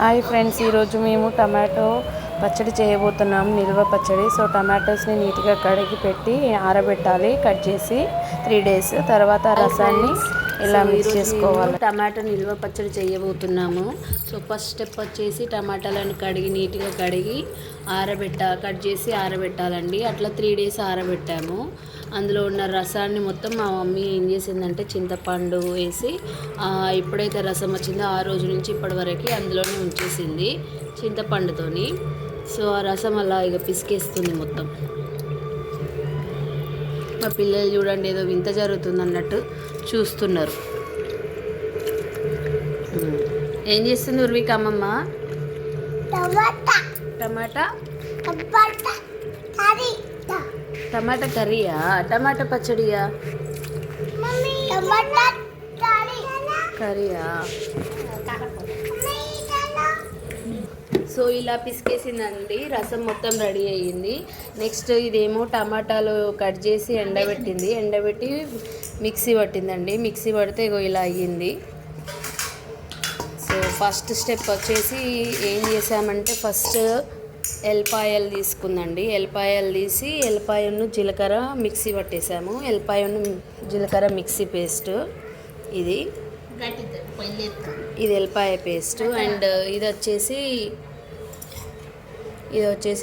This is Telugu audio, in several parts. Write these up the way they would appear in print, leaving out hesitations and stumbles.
హాయ్ ఫ్రెండ్స్, ఈరోజు మేము టమాటో పచ్చడి చేయబోతున్నాం. నిల్వ పచ్చడి. సో టమాటోస్ని నీట్గా కడిగి పెట్టి ఆరబెట్టాలి, కట్ చేసి 3 days. తర్వాత రసాన్ని ఇలా మిక్స్ చేసుకోవాలి. టమాటో నిల్వ పచ్చడి చేయబోతున్నాము. సో ఫస్ట్ స్టెప్ వచ్చేసి టమాటాలను నీట్గా కడిగి కట్ చేసి ఆరబెట్టాలండి. అట్లా 3 days ఆరబెట్టాము. అందులో ఉన్న రసాన్ని మొత్తం మా మమ్మీ ఏం చేసిందంటే చింతపండు వేసి ఎప్పుడైతే రసం వచ్చిందో ఆ రోజు నుంచి ఇప్పటి వరకు అందులోనే ఉంచేసింది చింతపండుతోని. సో ఆ రసం అలా ఇక పిసికేస్తుంది మొత్తం. మా పిల్లలు చూడండి, ఏదో వింత జరుగుతుంది అన్నట్టు చూస్తున్నారు. ఏం చేస్తుంది ఉర్విక అమ్మమ్మ? టమాటా టమాటా కర్రీయా, టమాటా పచ్చడియా? కర్రీయా? సో ఇలా పిసికేసిందండి. రసం మొత్తం రెడీ అయ్యింది. నెక్స్ట్ ఇదేమో టమాటాలు కట్ చేసి ఎండబెట్టి మిక్సీ పట్టిందండి. మిక్సీ పడితే ఇగో ఇలా అయ్యింది. సో ఫస్ట్ స్టెప్ వచ్చేసి ఏం చేసామంటే ఫస్ట్ ఎల్లిపాయలు తీసుకుందండి. ఎల్లిపాయలు తీసి ఎల్లిపాయను జీలకర్ర మిక్సీ పట్టేసాము. ఎల్లిపాయను జీలకర్ర మిక్సీ పేస్ట్ ఇది ఎల్లిపాయ పేస్ట్. అండ్ ఇది వచ్చేసి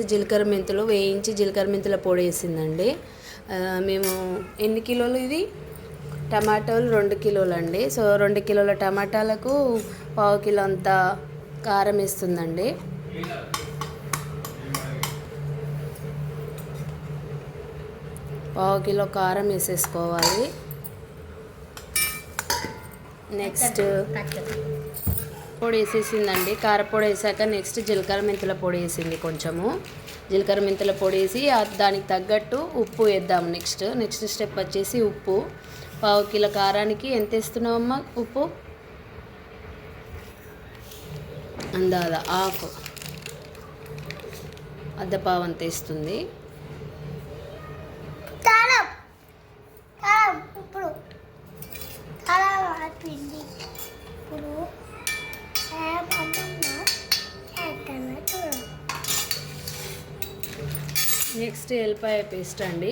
జీలకర్ర మెంతులు వేయించి జీలకర్ర మెంతుల పొడి వేసిందండి. మేము ఎన్ని కిలోలు? ఇది టమాటాలు 2 కిలోలు అండి. సో 2 కిలోల టమాటాలకు 1/2 కిలో అంత కారం వేస్తుందండి. పావు కిలో కారం వేసేసుకోవాలి. నెక్స్ట్ పొడి వేసేసిందండి. కారపొడి వేసాక నెక్స్ట్ జీలకర్ర మెంతుల పొడి వేసింది. కొంచెము జీలకర్ర మెంతుల పొడి వేసి దానికి తగ్గట్టు ఉప్పు వేద్దాం. నెక్స్ట్ స్టెప్ వచ్చేసి ఉప్పు. 1/2 కిలో కారానికి ఎంత వేస్తున్నావమ్మా ఉప్పు? అందాద హాఫ్, అద్దపావు అంత వేస్తుంది. నెక్స్ట్ ఎల్లిపాయ పేస్ట్ అండి.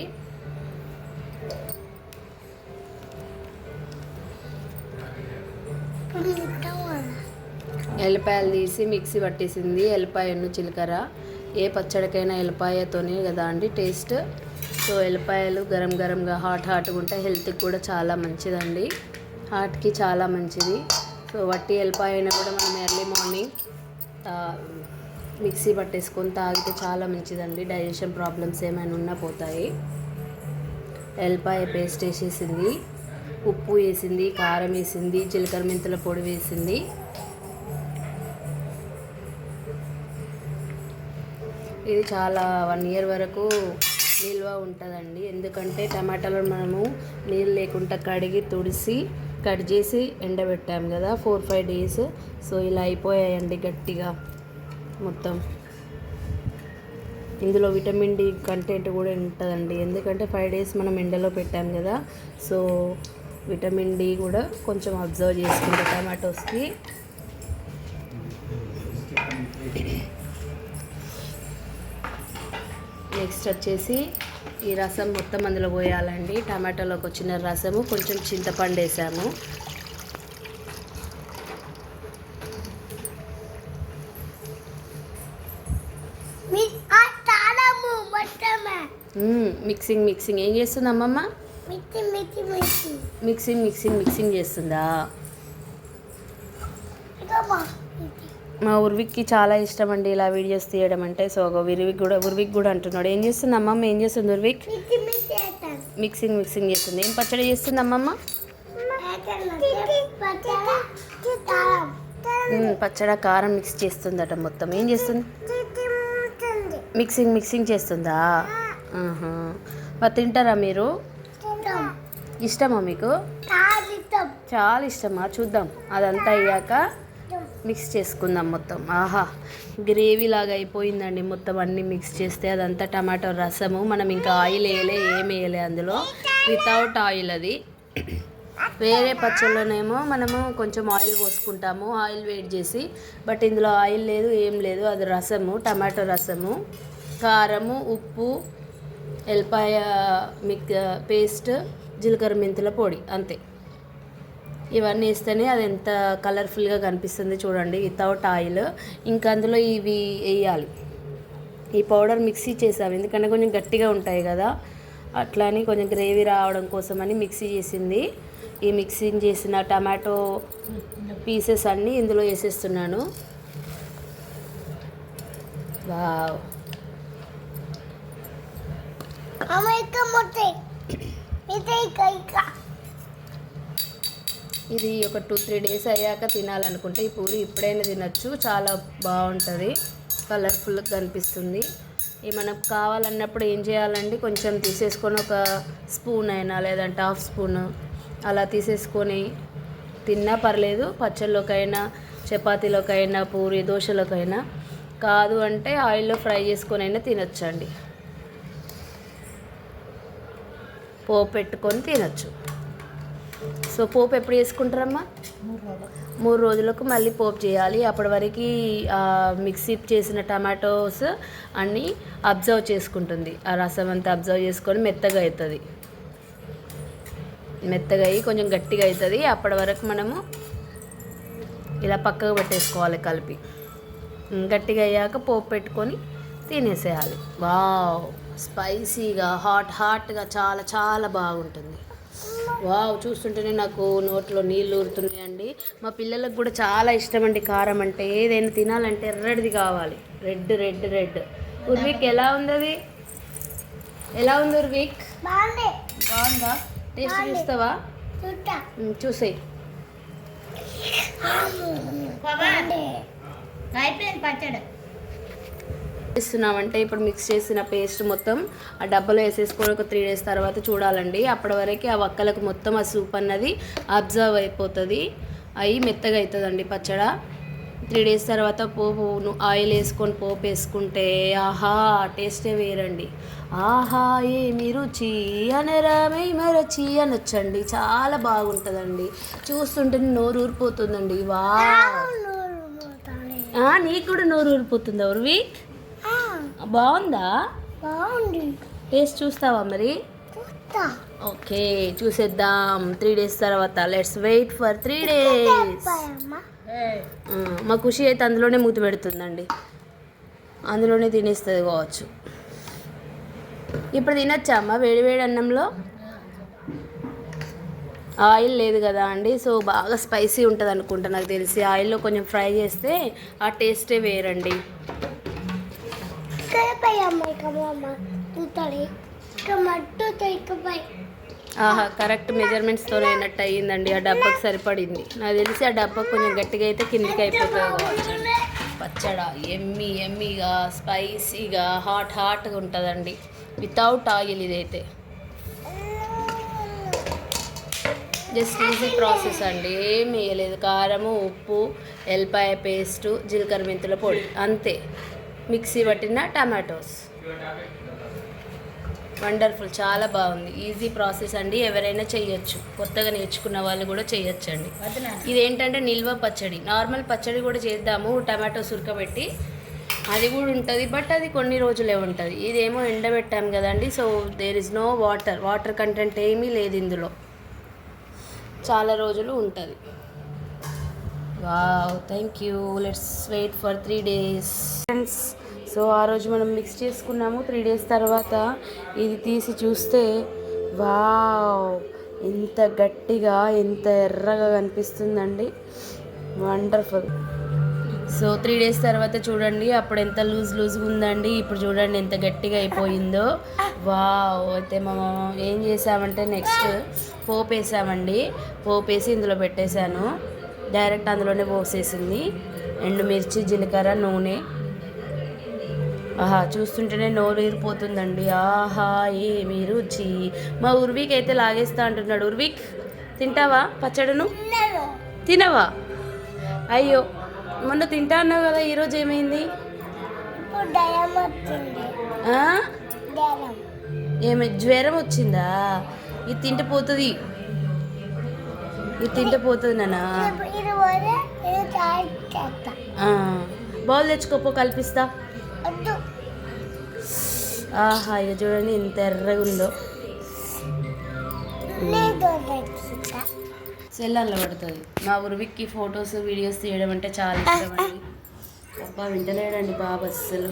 ఎల్లిపాయలు తీసి మిక్సీ పట్టేసింది. ఎల్లిపాయను జీలకర్ర, ఏ పచ్చడికైనా ఎల్లిపాయతోనే కదా అండి టేస్ట్. సో ఎల్లిపాయలు గరంగా హాట్గా ఉంటే హెల్త్కి కూడా చాలా మంచిదండి. హార్ట్కి చాలా మంచిది. సో వట్టి ఎల్లిపాయ అయినా కూడా మనం ఎర్లీ మార్నింగ్ మిక్సీ పట్టేసుకొని తాగితే చాలా మంచిదండి. డైజెషన్ ప్రాబ్లమ్స్ ఏమైనా ఉన్నా పోతాయి. ఎల్లిపాయ పేస్ట్ వేసేసింది, ఉప్పు వేసింది, కారం వేసింది, జీలకర్ర మెంతుల పొడి వేసింది. ఇది చాలా 1 year వరకు నిల్వ ఉంటుందండి. ఎందుకంటే టమాటాలను మనము నీళ్ళు లేకుండా కడిగి తుడిసి కట్ చేసి ఎండబెట్టాం కదా 4-5 days. సో ఇలా అయిపోయాయండి గట్టిగా మొత్తం. ఇందులో విటమిన్ డి కంటెంట్ కూడా ఉంటుందండి. ఎందుకంటే 5 days మనం ఎండలో పెట్టాం కదా. సో విటమిన్ డి కూడా కొంచెం అబ్జర్వ్ చేసుకుంటే టమాటోస్కి. నెక్స్ట్ వచ్చేసి ఈ రసం మొత్తం అందులో పోయాలండి. టమాటాలోకి వచ్చిన రసము, కొంచెం చింతపండు వేసాము. మిక్సింగ్ ఏం చేస్తుంది అమ్మమ్మ? మిక్సింగ్ చేస్తుందా? మా ఉర్విక్కి చాలా ఇష్టం అండి ఇలా వీడియోస్ తీయడం అంటే. సో ఉర్విక్ కూడా అంటున్నాడు. ఏం చేస్తుంది అమ్మమ్మ? ఏం చేస్తుంది ఉర్విక్? మిక్సింగ్ చేస్తుంది. ఏం పచ్చడి చేస్తుంది అమ్మమ్మ? పచ్చడి కారం మిక్స్ చేస్తుందట మొత్తం. ఏం చేస్తుంది? మిక్సింగ్ చేస్తుందా? మరి తింటారా మీరు? ఇష్టమా మీకు? చాలా ఇష్టమా? చూద్దాం. అదంతా అయ్యాక మిక్స్ చేసుకుందాం మొత్తం. ఆహా, గ్రేవీ లాగా అయిపోయిందండి మొత్తం. అన్నీ మిక్స్ చేస్తే అదంతా టమాటో రసము. మనం ఇంకా ఆయిల్ ఏం వేయలే అందులో, వితౌట్ ఆయిల్ అది. వేరే పచ్చళ్ళలోనేమో మనము కొంచెం ఆయిల్ పోసుకుంటాము, ఆయిల్ వేడి చేసి. బట్ ఇందులో ఆయిల్ లేదు, ఏం లేదు. అది రసము, టమాటో రసము, కారము, ఉప్పు, ఎల్లిపాయ పేస్ట్, జీలకర్ర మెంతుల పొడి, అంతే. ఇవన్నీ వేస్తేనే అది ఎంత కలర్ఫుల్గా కనిపిస్తుంది చూడండి, వితౌట్ ఆయిల్. ఇంకా అందులో ఇవి వేయాలి. ఈ పౌడర్ మిక్సీ చేసాము, ఎందుకంటే కొంచెం గట్టిగా ఉంటాయి కదా, అట్లా అని కొంచెం గ్రేవీ రావడం కోసమని మిక్సీ చేసింది. ఈ మిక్సింగ్ చేసిన టమాటో పీసెస్ అన్నీ ఇందులో వేసేస్తున్నాను. వావ్, ఇది ఒక 2-3 డేస్ అయ్యాక తినాలనుకుంటే ఈ పూరి ఇప్పుడైనా తినచ్చు, చాలా బాగుంటుంది, కలర్ఫుల్గా కనిపిస్తుంది. ఇవి మనకు కావాలన్నప్పుడు ఏం చేయాలండి, కొంచెం తీసేసుకొని ఒక స్పూన్ అయినా లేదంటే హాఫ్ స్పూన్ అలా తీసేసుకొని తిన్నా పర్లేదు, పచ్చళ్ళలోకైనా, చపాతీలోకైనా, పూరి దోశలోకైనా. కాదు అంటే ఆయిల్లో ఫ్రై చేసుకొని అయినా తినొచ్చండి, పోపు పెట్టుకొని తినచ్చు. సో పోపు ఎప్పుడు చేసుకుంటారమ్మా? 3 రోజులకు మళ్ళీ పోపు చేయాలి. అప్పటి వరకు మిక్సీ చేసిన టమాటోస్ అన్నీ అబ్జర్వ్ చేసుకుంటుంది, ఆ రసం అంతా అబ్జర్వ్ చేసుకొని మెత్తగా అవుతుంది. మెత్తగా అయ్యి కొంచెం గట్టిగా అవుతుంది. అప్పటి వరకు మనము ఇలా పక్కకు పెట్టేసుకోవాలి కలిపి. గట్టిగా అయ్యాక పోపు పెట్టుకొని తినేసేయాలి. వావ్, స్పైసీగా హాట్గా చాలా చాలా బాగుంటుంది. వావ్, చూస్తుంటేనే నాకు నోట్లో నీళ్ళు ఊరుతున్నాయండి. మా పిల్లలకు కూడా చాలా ఇష్టం అండి కారం అంటే. ఏదైనా తినాలంటే ఎర్రడిది కావాలి, రెడ్. ఉర్విక్ ఎలా ఉంది అది? ఎలా ఉంది ఉర్విక్? బాగుందా? టేస్ట్ చూస్తావా? చూసేయి. చేస్తున్నామంటే ఇప్పుడు మిక్స్ చేసిన పేస్ట్ మొత్తం ఆ డబ్బాలో వేసేసుకొని ఒక 3 డేస్ తర్వాత చూడాలండి. అప్పటి వరకు ఆ వక్కలకు మొత్తం ఆ సూప్ అన్నది అబ్జర్వ్ అయిపోతుంది, అవి మెత్తగా అవుతుందండి పచ్చడి. 3 డేస్ తర్వాత పోపు ఆయిల్ వేసుకొని పోపు వేసుకుంటే ఆహా టేస్టే వేరండి. ఆహా ఏమి రుచి అనరామై మరచి అనొచ్చండి, చాలా బాగుంటుందండి. చూస్తుంటే నోరు ఊరిపోతుందండి. వా, నీకు కూడా నోరు ఊరిపోతుందా ఉర్వి? బాగుందా? బాగుంది. టేస్ట్ చూస్తావా మరి? ఓకే, చూసేద్దాం 3 డేస్ తర్వాత. Let's wait for 3 days. మా ఖుషి అయితే అందులోనే మూత పెడుతుందండి, అందులోనే తినేస్తుంది కావచ్చు. ఇప్పుడు తినచ్చా అమ్మ వేడి అన్నంలో? ఆయిల్ లేదు కదా అండి, సో బాగా స్పైసీ ఉంటుంది అనుకుంటా నాకు తెలిసి. ఆయిల్లో కొంచెం ఫ్రై చేస్తే ఆ టేస్టే వేరండి. ఆహా, కరెక్ట్ మెజర్మెంట్స్తో అయినట్టు అయ్యిందండి. ఆ డబ్బాకి సరిపడింది నాకు తెలిసి. ఆ డబ్బా కొంచెం గట్టిగా అయితే కిందికి అయిపోతుంది కావచ్చు. పచ్చడ ఎమ్మీగా స్పైసీగా హాట్గా ఉంటుందండి, వితౌట్ ఆయిల్. ఇదైతే జస్ట్ ఈజీ ప్రాసెస్ అండి, ఏం వేయలేదు. కారము, ఉప్పు, ఎల్లిపాయ పేస్టు, జీలకర్ర మెంతుల పొడి, అంతే. మిక్సీ పట్టిన టమాటోస్. వండర్ఫుల్, చాలా బాగుంది. ఈజీ ప్రాసెస్ అండి, ఎవరైనా చేయొచ్చు. కొత్తగా నేర్చుకున్న వాళ్ళు కూడా చేయొచ్చు అండి. ఇదేంటంటే నిల్వ పచ్చడి. నార్మల్ పచ్చడి కూడా చేద్దాము, టమాటోస్ ఉడకబెట్టి, అది కూడా ఉంటుంది. బట్ అది కొన్ని రోజులే ఉంటుంది. ఇదేమో ఎండబెట్టాం కదండి, so there is no water content ఏమీ లేదు ఇందులో, చాలా రోజులు ఉంటుంది. Wow, thank you. Let's wait for 3 days friends. So ఆ రోజు మనం మిక్స్ చేసుకున్నాము. 3 డేస్ తర్వాత ఇది తీసి చూస్తే వావ్, ఎంత గట్టిగా ఎంత ఎర్రగా కనిపిస్తుందండి, వండర్ఫుల్. సో 3 డేస్ తర్వాత చూడండి, అప్పుడు ఎంత లూజ్గా ఉందండి, ఇప్పుడు చూడండి ఎంత గట్టిగా అయిపోయిందో. వావ్. అయితే మనం ఏం చేసామంటే నెక్స్ట్ పోపు వేసామండి. పోపు వేసి ఇందులో పెట్టేశాను, డైరెక్ట్ అందులోనే పోసేసింది. ఎండుమిర్చి, జీలకర్ర, నూనె. ఆహా, చూస్తుంటేనే నోరు ఊరిపోతుందండి. ఆహా ఏమి రుచి. మా ఉర్విక్ అయితే లాగేస్తా అంటున్నాడు. ఉర్విక్, తింటావా పచ్చడను? తినవా? అయ్యో, మొన్న తింటా అన్నావు కదా, ఈరోజు ఏమైంది? ఏమి జ్వరం వచ్చిందా? ఇది తింటే పోతుంది. ఇది తింటే పోతుంది నాన్న. బౌల్ తెచ్చుకోపో కల్పిస్తా. ఆహా ఇక చూడండి ఇంత ఎర్రగా ఉందో. సెల్లాల్లో పడుతుంది. మా ఉర్విక్కి ఫొటోస్ వీడియోస్ తీయడం అంటే చాలా ఇష్టం అండి. అబ్బా వింటలేడండి బాబు అస్సలు.